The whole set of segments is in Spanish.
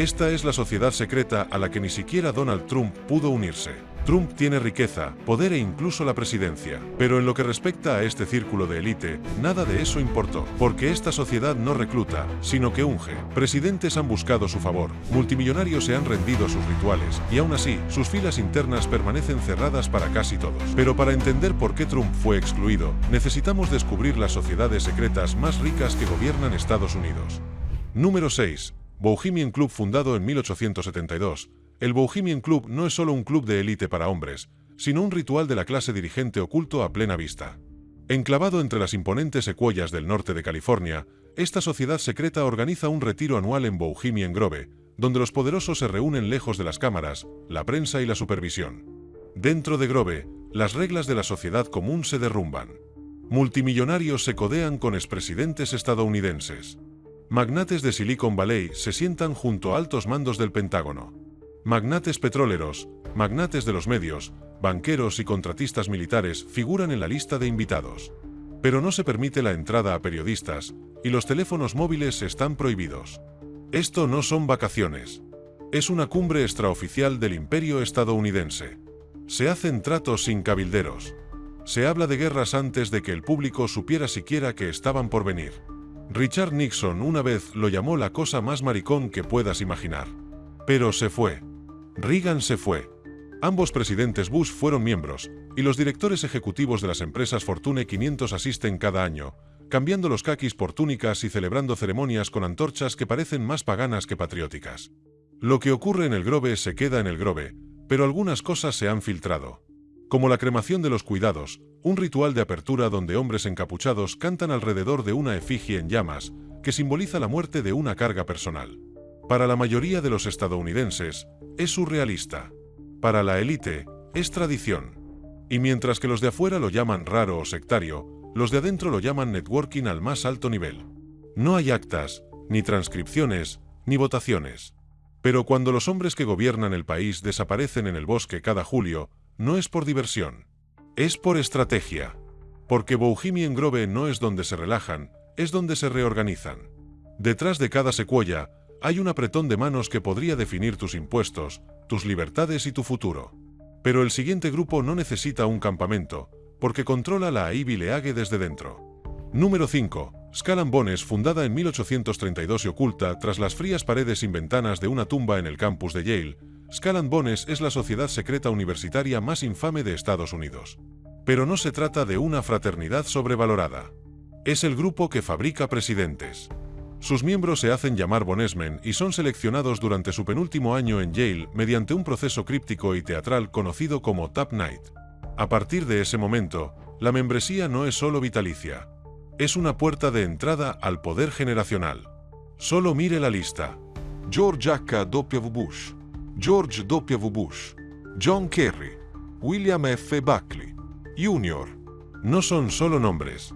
Esta es la sociedad secreta a la que ni siquiera Donald Trump pudo unirse. Trump tiene riqueza, poder e incluso la presidencia. Pero en lo que respecta a este círculo de élite, nada de eso importó, porque esta sociedad no recluta, sino que unge. Presidentes han buscado su favor, multimillonarios se han rendido a sus rituales, y aún así, sus filas internas permanecen cerradas para casi todos. Pero para entender por qué Trump fue excluido, necesitamos descubrir las sociedades secretas más ricas que gobiernan Estados Unidos. Número 6. Bohemian Club, fundado en 1872. El Bohemian Club no es solo un club de élite para hombres, sino un ritual de la clase dirigente oculto a plena vista. Enclavado entre las imponentes secuoyas del norte de California, esta sociedad secreta organiza un retiro anual en Bohemian Grove, donde los poderosos se reúnen lejos de las cámaras, la prensa y la supervisión. Dentro de Grove, las reglas de la sociedad común se derrumban. Multimillonarios se codean con expresidentes estadounidenses. Magnates de Silicon Valley se sientan junto a altos mandos del Pentágono. Magnates petroleros, magnates de los medios, banqueros y contratistas militares figuran en la lista de invitados. Pero no se permite la entrada a periodistas, y los teléfonos móviles están prohibidos. Esto no son vacaciones. Es una cumbre extraoficial del imperio estadounidense. Se hacen tratos sin cabilderos. Se habla de guerras antes de que el público supiera siquiera que estaban por venir. Richard Nixon una vez lo llamó la cosa más maricón que puedas imaginar. Pero se fue. Reagan se fue. Ambos presidentes Bush fueron miembros, y los directores ejecutivos de las empresas Fortune 500 asisten cada año, cambiando los caquis por túnicas y celebrando ceremonias con antorchas que parecen más paganas que patrióticas. Lo que ocurre en el Grove se queda en el Grove, pero algunas cosas se han filtrado. Como la cremación de los cuidados, un ritual de apertura donde hombres encapuchados cantan alrededor de una efigie en llamas, que simboliza la muerte de una carga personal. Para la mayoría de los estadounidenses, es surrealista. Para la élite, es tradición. Y mientras que los de afuera lo llaman raro o sectario, los de adentro lo llaman networking al más alto nivel. No hay actas, ni transcripciones, ni votaciones. Pero cuando los hombres que gobiernan el país desaparecen en el bosque cada julio, no es por diversión. Es por estrategia. Porque Bohemian Grove no es donde se relajan, es donde se reorganizan. Detrás de cada secuoya, hay un apretón de manos que podría definir tus impuestos, tus libertades y tu futuro. Pero el siguiente grupo no necesita un campamento, porque controla la Ivy League desde dentro. Número 5. Skull and Bones, fundada en 1832 y oculta tras las frías paredes sin ventanas de una tumba en el campus de Yale, Skull and Bones es la sociedad secreta universitaria más infame de Estados Unidos. Pero no se trata de una fraternidad sobrevalorada. Es el grupo que fabrica presidentes. Sus miembros se hacen llamar Bonesmen y son seleccionados durante su penúltimo año en Yale mediante un proceso críptico y teatral conocido como Tap Night. A partir de ese momento, la membresía no es solo vitalicia. Es una puerta de entrada al poder generacional. Solo mire la lista. George H.W. Bush, George W. Bush, John Kerry, William F. Buckley, Jr. No son solo nombres.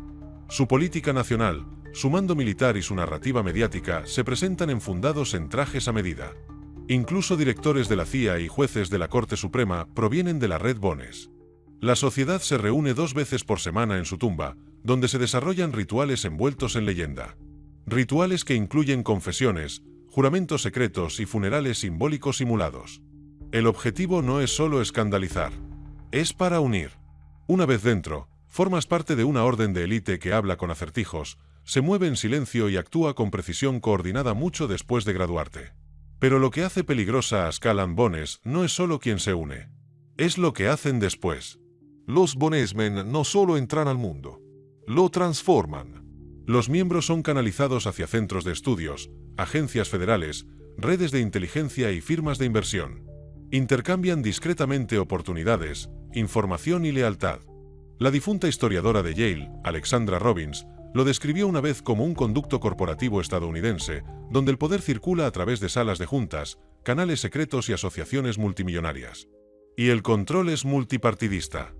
Su política nacional, su mando militar y su narrativa mediática se presentan enfundados en trajes a medida. Incluso directores de la CIA y jueces de la Corte Suprema provienen de la red Bones. La sociedad se reúne 2 veces por semana en su tumba, donde se desarrollan rituales envueltos en leyenda. Rituales que incluyen confesiones, juramentos secretos y funerales simbólicos simulados. El objetivo no es solo escandalizar. Es para unir. Una vez dentro, formas parte de una orden de élite que habla con acertijos, se mueve en silencio y actúa con precisión coordinada mucho después de graduarte. Pero lo que hace peligrosa a Skull and Bones no es solo quien se une. Es lo que hacen después. Los Bonesmen no solo entran al mundo, lo transforman. Los miembros son canalizados hacia centros de estudios, agencias federales, redes de inteligencia y firmas de inversión. Intercambian discretamente oportunidades, información y lealtad. La difunta historiadora de Yale, Alexandra Robbins, lo describió una vez como un conducto corporativo estadounidense, donde el poder circula a través de salas de juntas, canales secretos y asociaciones multimillonarias. Y el control es multipartidista.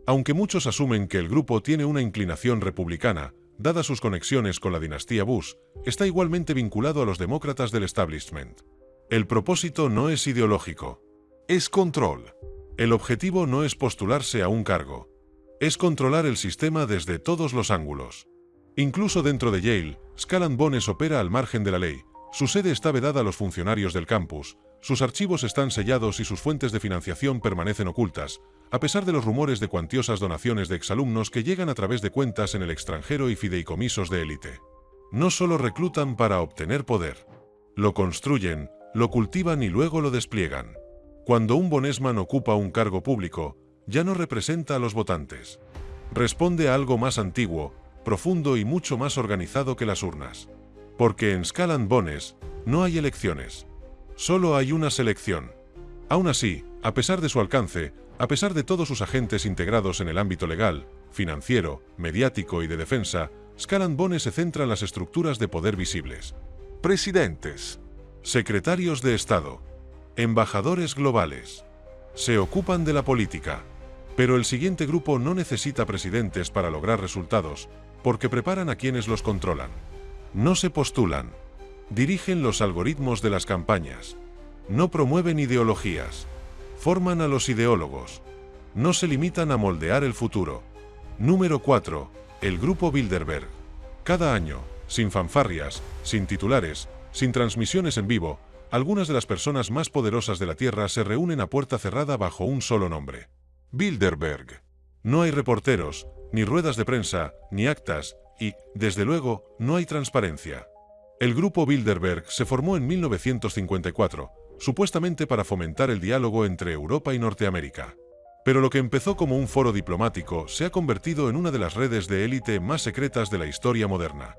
Aunque muchos asumen que el grupo tiene una inclinación republicana, dadas sus conexiones con la dinastía Bush, está igualmente vinculado a los demócratas del establishment. El propósito no es ideológico. Es control. El objetivo no es postularse a un cargo. Es controlar el sistema desde todos los ángulos. Incluso dentro de Yale, Skull and Bones opera al margen de la ley, Su sede está vedada a los funcionarios del campus, sus archivos están sellados y sus fuentes de financiación permanecen ocultas, a pesar de los rumores de cuantiosas donaciones de exalumnos que llegan a través de cuentas en el extranjero y fideicomisos de élite. No solo reclutan para obtener poder. Lo construyen, lo cultivan y luego lo despliegan. Cuando un Bonesman ocupa un cargo público, ya no representa a los votantes. Responde a algo más antiguo, profundo y mucho más organizado que las urnas. Porque en Skull and Bones no hay elecciones. Solo hay una selección. Aún así, a pesar de su alcance, a pesar de todos sus agentes integrados en el ámbito legal, financiero, mediático y de defensa, Skull and Bones se centra en las estructuras de poder visibles. Presidentes, secretarios de Estado, embajadores globales. Se ocupan de la política. Pero el siguiente grupo no necesita presidentes para lograr resultados, porque preparan a quienes los controlan. No se postulan. Dirigen los algoritmos de las campañas. No promueven ideologías. Forman a los ideólogos. No se limitan a moldear el futuro. Número 4. El Grupo Bilderberg. Cada año, sin fanfarrias, sin titulares, sin transmisiones en vivo, algunas de las personas más poderosas de la Tierra se reúnen a puerta cerrada bajo un solo nombre. Bilderberg. No hay reporteros, ni ruedas de prensa, ni actas, y, desde luego, no hay transparencia. El Grupo Bilderberg se formó en 1954, supuestamente para fomentar el diálogo entre Europa y Norteamérica. Pero lo que empezó como un foro diplomático se ha convertido en una de las redes de élite más secretas de la historia moderna.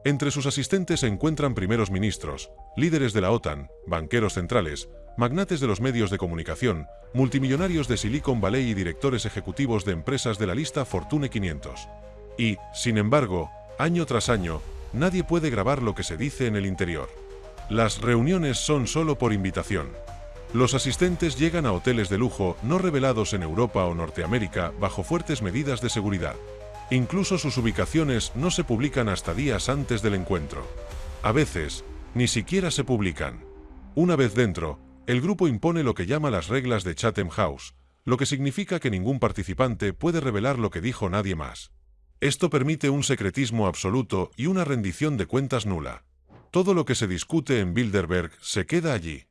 Entre sus asistentes se encuentran primeros ministros, líderes de la OTAN, banqueros centrales, magnates de los medios de comunicación, multimillonarios de Silicon Valley y directores ejecutivos de empresas de la lista Fortune 500. Y, sin embargo, año tras año, nadie puede grabar lo que se dice en el interior. Las reuniones son solo por invitación. Los asistentes llegan a hoteles de lujo no revelados en Europa o Norteamérica bajo fuertes medidas de seguridad. Incluso sus ubicaciones no se publican hasta días antes del encuentro. A veces, ni siquiera se publican. Una vez dentro, el grupo impone lo que llama las reglas de Chatham House, lo que significa que ningún participante puede revelar lo que dijo nadie más. Esto permite un secretismo absoluto y una rendición de cuentas nula. Todo lo que se discute en Bilderberg se queda allí.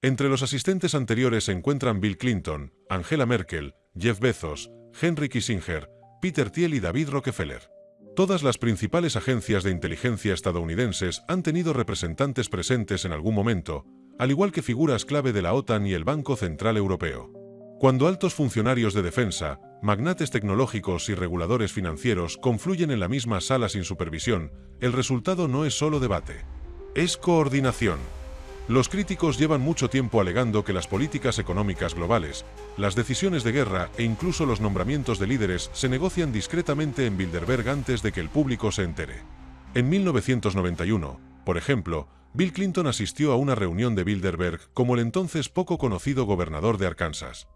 Entre los asistentes anteriores se encuentran Bill Clinton, Angela Merkel, Jeff Bezos, Henry Kissinger, Peter Thiel y David Rockefeller. Todas las principales agencias de inteligencia estadounidenses han tenido representantes presentes en algún momento, al igual que figuras clave de la OTAN y el Banco Central Europeo. Cuando altos funcionarios de defensa, magnates tecnológicos y reguladores financieros confluyen en la misma sala sin supervisión, el resultado no es solo debate. Es coordinación. Los críticos llevan mucho tiempo alegando que las políticas económicas globales, las decisiones de guerra e incluso los nombramientos de líderes se negocian discretamente en Bilderberg antes de que el público se entere. En 1991, por ejemplo, Bill Clinton asistió a una reunión de Bilderberg como el entonces poco conocido gobernador de Arkansas.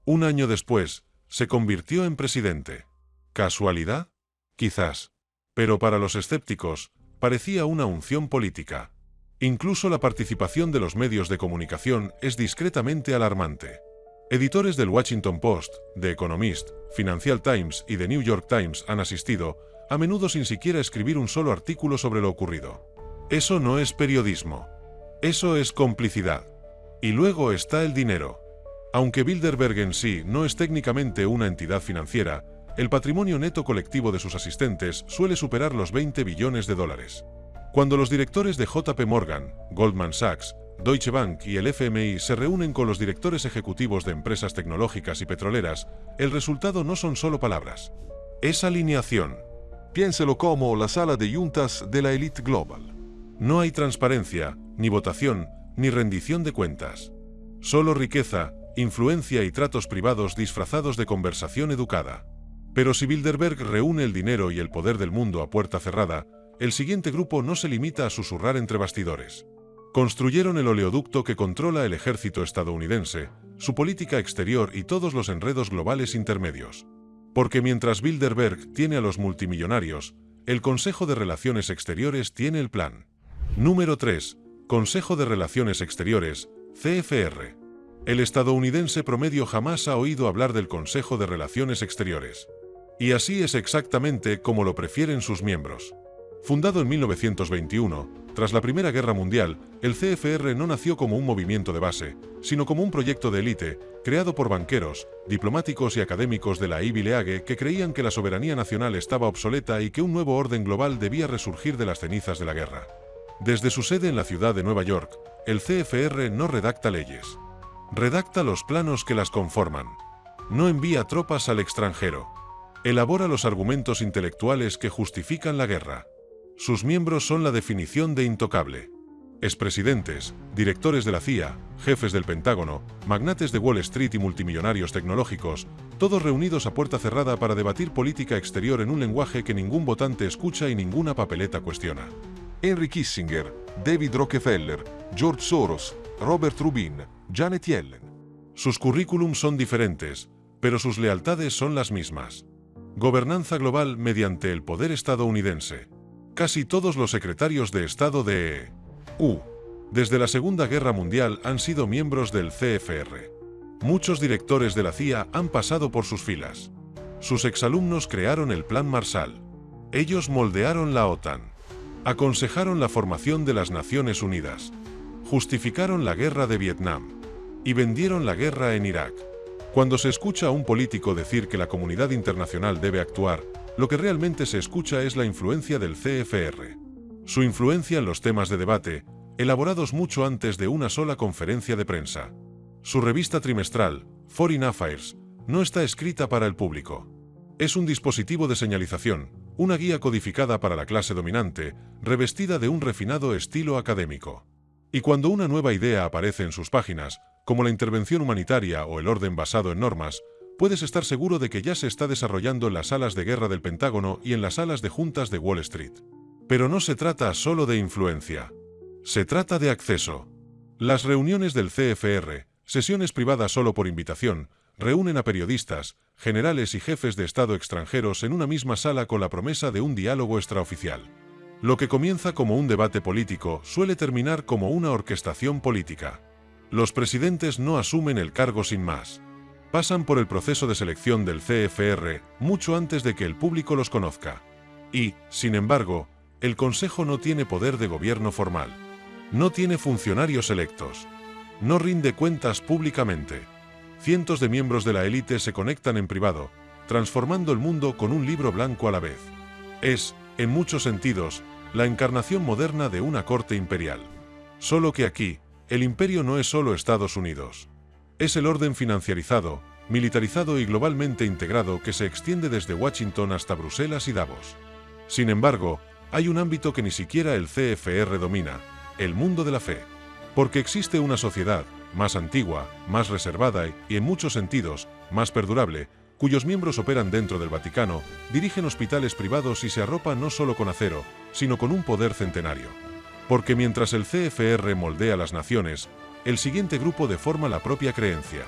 Un año después, se convirtió en presidente. ¿Casualidad? Quizás. Pero para los escépticos, parecía una unción política. Incluso la participación de los medios de comunicación es discretamente alarmante. Editores del Washington Post, The Economist, Financial Times y The New York Times han asistido, a menudo sin siquiera escribir un solo artículo sobre lo ocurrido. Eso no es periodismo. Eso es complicidad. Y luego está el dinero. Aunque Bilderberg en sí no es técnicamente una entidad financiera, el patrimonio neto colectivo de sus asistentes suele superar los 20 billones de dólares. Cuando los directores de JP Morgan, Goldman Sachs, Deutsche Bank y el FMI se reúnen con los directores ejecutivos de empresas tecnológicas y petroleras, el resultado no son solo palabras. Es alineación. Piénselo como la sala de juntas de la élite global. No hay transparencia, ni votación, ni rendición de cuentas. Solo riqueza, influencia y tratos privados disfrazados de conversación educada. Pero si Bilderberg reúne el dinero y el poder del mundo a puerta cerrada, el siguiente grupo no se limita a susurrar entre bastidores. Construyeron el oleoducto que controla el ejército estadounidense, su política exterior y todos los enredos globales intermedios. Porque mientras Bilderberg tiene a los multimillonarios, el Consejo de Relaciones Exteriores tiene el plan. Número 3. Consejo de Relaciones Exteriores, CFR. El estadounidense promedio jamás ha oído hablar del Consejo de Relaciones Exteriores. Y así es exactamente como lo prefieren sus miembros. Fundado en 1921, Tras la Primera Guerra Mundial, el CFR no nació como un movimiento de base, sino como un proyecto de élite, creado por banqueros, diplomáticos y académicos de la Ivy League que creían que la soberanía nacional estaba obsoleta y que un nuevo orden global debía resurgir de las cenizas de la guerra. Desde su sede en la ciudad de Nueva York, el CFR no redacta leyes. Redacta los planos que las conforman. No envía tropas al extranjero. Elabora los argumentos intelectuales que justifican la guerra. Sus miembros son la definición de intocable. Expresidentes, directores de la CIA, jefes del Pentágono, magnates de Wall Street y multimillonarios tecnológicos, todos reunidos a puerta cerrada para debatir política exterior en un lenguaje que ningún votante escucha y ninguna papeleta cuestiona. Henry Kissinger, David Rockefeller, George Soros, Robert Rubin, Janet Yellen. Sus currículums son diferentes, pero sus lealtades son las mismas. Gobernanza global mediante el poder estadounidense. Casi todos los secretarios de Estado de EU desde la Segunda Guerra Mundial han sido miembros del CFR. Muchos directores de la CIA han pasado por sus filas. Sus exalumnos crearon el Plan Marshall. Ellos moldearon la OTAN. Aconsejaron la formación de las Naciones Unidas. Justificaron la guerra de Vietnam. Y vendieron la guerra en Irak. Cuando se escucha a un político decir que la comunidad internacional debe actuar, lo que realmente se escucha es la influencia del CFR. Su influencia en los temas de debate, elaborados mucho antes de una sola conferencia de prensa. Su revista trimestral, Foreign Affairs, no está escrita para el público. Es un dispositivo de señalización, una guía codificada para la clase dominante, revestida de un refinado estilo académico. Y cuando una nueva idea aparece en sus páginas, como la intervención humanitaria o el orden basado en normas, puedes estar seguro de que ya se está desarrollando en las salas de guerra del Pentágono y en las salas de juntas de Wall Street. Pero no se trata solo de influencia. Se trata de acceso. Las reuniones del CFR, sesiones privadas solo por invitación, reúnen a periodistas, generales y jefes de Estado extranjeros en una misma sala con la promesa de un diálogo extraoficial. Lo que comienza como un debate político suele terminar como una orquestación política. Los presidentes no asumen el cargo sin más. Pasan por el proceso de selección del CFR mucho antes de que el público los conozca. Y, sin embargo, el Consejo no tiene poder de gobierno formal. No tiene funcionarios electos. No rinde cuentas públicamente. Cientos de miembros de la élite se conectan en privado, transformando el mundo con un libro blanco a la vez. Es, en muchos sentidos, la encarnación moderna de una corte imperial. Solo que aquí, el imperio no es solo Estados Unidos. Es el orden financiarizado, militarizado y globalmente integrado que se extiende desde Washington hasta Bruselas y Davos. Sin embargo, hay un ámbito que ni siquiera el CFR domina, el mundo de la fe. Porque existe una sociedad, más antigua, más reservada y, en muchos sentidos, más perdurable, cuyos miembros operan dentro del Vaticano, dirigen hospitales privados y se arropan no solo con acero, sino con un poder centenario. Porque mientras el CFR moldea las naciones, el siguiente grupo deforma la propia creencia.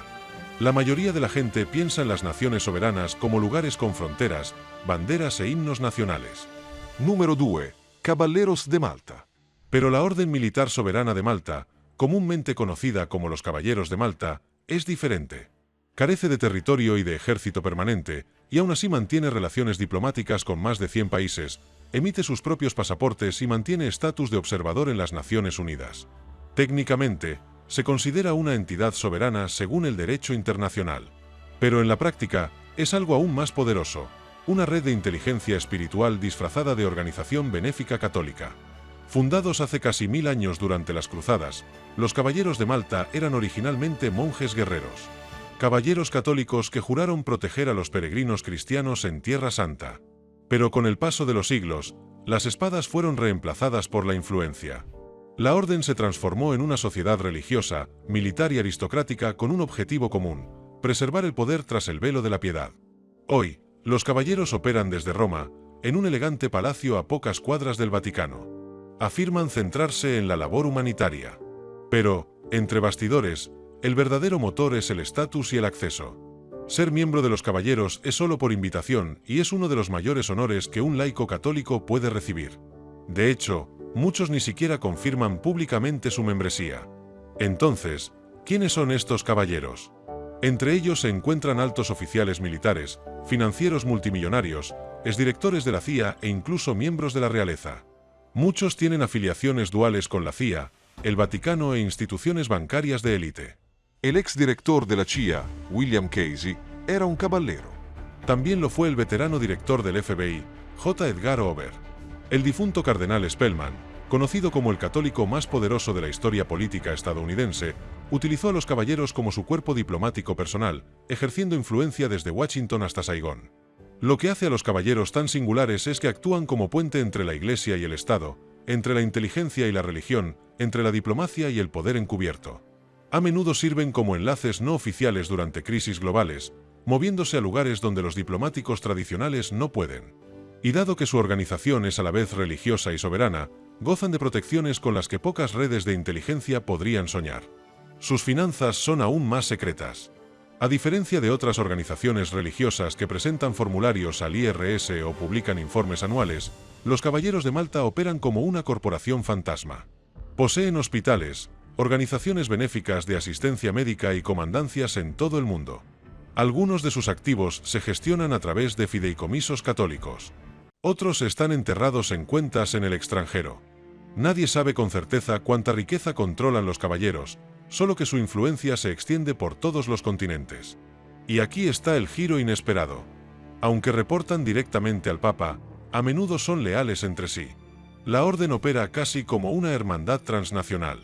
La mayoría de la gente piensa en las naciones soberanas como lugares con fronteras, banderas e himnos nacionales. Número 2. Caballeros de Malta. Pero la Orden Militar Soberana de Malta, comúnmente conocida como los Caballeros de Malta, es diferente. Carece de territorio y de ejército permanente, y aún así mantiene relaciones diplomáticas con más de 100 países, emite sus propios pasaportes y mantiene estatus de observador en las Naciones Unidas. Técnicamente, se considera una entidad soberana según el derecho internacional. Pero en la práctica, es algo aún más poderoso, una red de inteligencia espiritual disfrazada de organización benéfica católica. Fundados hace casi 1000 años durante las Cruzadas, los Caballeros de Malta eran originalmente monjes guerreros. Caballeros católicos que juraron proteger a los peregrinos cristianos en Tierra Santa. Pero con el paso de los siglos, las espadas fueron reemplazadas por la influencia. La orden se transformó en una sociedad religiosa, militar y aristocrática con un objetivo común: preservar el poder tras el velo de la piedad. Hoy, los caballeros operan desde Roma, en un elegante palacio a pocas cuadras del Vaticano. Afirman centrarse en la labor humanitaria. Pero, entre bastidores, el verdadero motor es el estatus y el acceso. Ser miembro de los caballeros es solo por invitación y es uno de los mayores honores que un laico católico puede recibir. De hecho, muchos ni siquiera confirman públicamente su membresía. Entonces, ¿quiénes son estos caballeros? Entre ellos se encuentran altos oficiales militares, financieros multimillonarios, exdirectores de la CIA e incluso miembros de la realeza. Muchos tienen afiliaciones duales con la CIA, el Vaticano e instituciones bancarias de élite. El exdirector de la CIA, William Casey, era un caballero. También lo fue el veterano director del FBI, J. Edgar Hoover. El difunto cardenal Spellman, conocido como el católico más poderoso de la historia política estadounidense, utilizó a los caballeros como su cuerpo diplomático personal, ejerciendo influencia desde Washington hasta Saigón. Lo que hace a los caballeros tan singulares es que actúan como puente entre la Iglesia y el Estado, entre la inteligencia y la religión, entre la diplomacia y el poder encubierto. A menudo sirven como enlaces no oficiales durante crisis globales, moviéndose a lugares donde los diplomáticos tradicionales no pueden. Y dado que su organización es a la vez religiosa y soberana, gozan de protecciones con las que pocas redes de inteligencia podrían soñar. Sus finanzas son aún más secretas. A diferencia de otras organizaciones religiosas que presentan formularios al IRS o publican informes anuales, los Caballeros de Malta operan como una corporación fantasma. Poseen hospitales, organizaciones benéficas de asistencia médica y comandancias en todo el mundo. Algunos de sus activos se gestionan a través de fideicomisos católicos. Otros están enterrados en cuentas en el extranjero. Nadie sabe con certeza cuánta riqueza controlan los caballeros, solo que su influencia se extiende por todos los continentes. Y aquí está el giro inesperado. Aunque reportan directamente al Papa, a menudo son leales entre sí. La orden opera casi como una hermandad transnacional.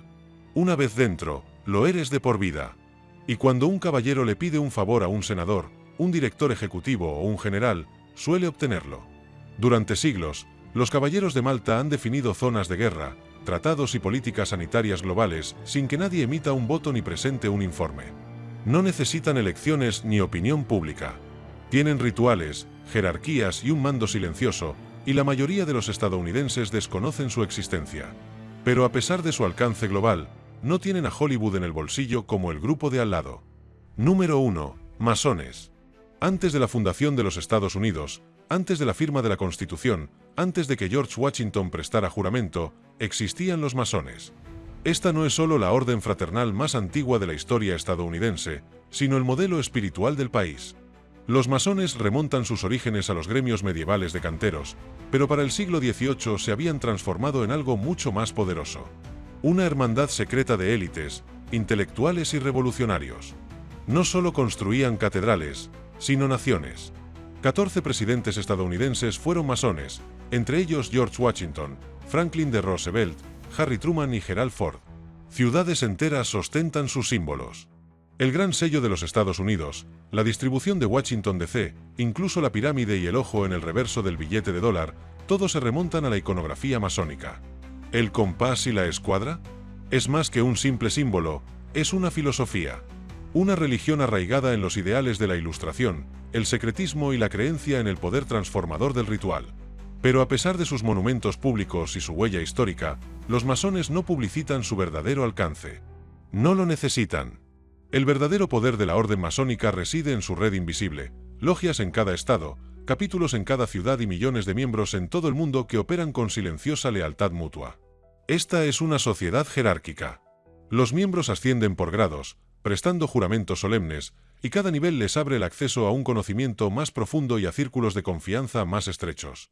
Una vez dentro, lo eres de por vida. Y cuando un caballero le pide un favor a un senador, un director ejecutivo o un general, suele obtenerlo. Durante siglos, los Caballeros de Malta han definido zonas de guerra, tratados y políticas sanitarias globales sin que nadie emita un voto ni presente un informe. No necesitan elecciones ni opinión pública. Tienen rituales, jerarquías y un mando silencioso, y la mayoría de los estadounidenses desconocen su existencia. Pero a pesar de su alcance global, no tienen a Hollywood en el bolsillo como el grupo de al lado. Número 1. Masones. Antes de la fundación de los Estados Unidos, antes de la firma de la Constitución, antes de que George Washington prestara juramento, existían los masones. Esta no es solo la orden fraternal más antigua de la historia estadounidense, sino el modelo espiritual del país. Los masones remontan sus orígenes a los gremios medievales de canteros, pero para el siglo XVIII se habían transformado en algo mucho más poderoso. Una hermandad secreta de élites, intelectuales y revolucionarios. No solo construían catedrales, sino naciones. 14 presidentes estadounidenses fueron masones, entre ellos George Washington, Franklin D. Roosevelt, Harry Truman y Gerald Ford. Ciudades enteras ostentan sus símbolos. El gran sello de los Estados Unidos, la distribución de Washington D.C., incluso la pirámide y el ojo en el reverso del billete de dólar, todos se remontan a la iconografía masónica. ¿El compás y la escuadra? Es más que un simple símbolo, es una filosofía. Una religión arraigada en los ideales de la Ilustración, el secretismo y la creencia en el poder transformador del ritual. Pero a pesar de sus monumentos públicos y su huella histórica, los masones no publicitan su verdadero alcance. No lo necesitan. El verdadero poder de la orden masónica reside en su red invisible, logias en cada estado, capítulos en cada ciudad y millones de miembros en todo el mundo que operan con silenciosa lealtad mutua. Esta es una sociedad jerárquica. Los miembros ascienden por grados, prestando juramentos solemnes, y cada nivel les abre el acceso a un conocimiento más profundo y a círculos de confianza más estrechos.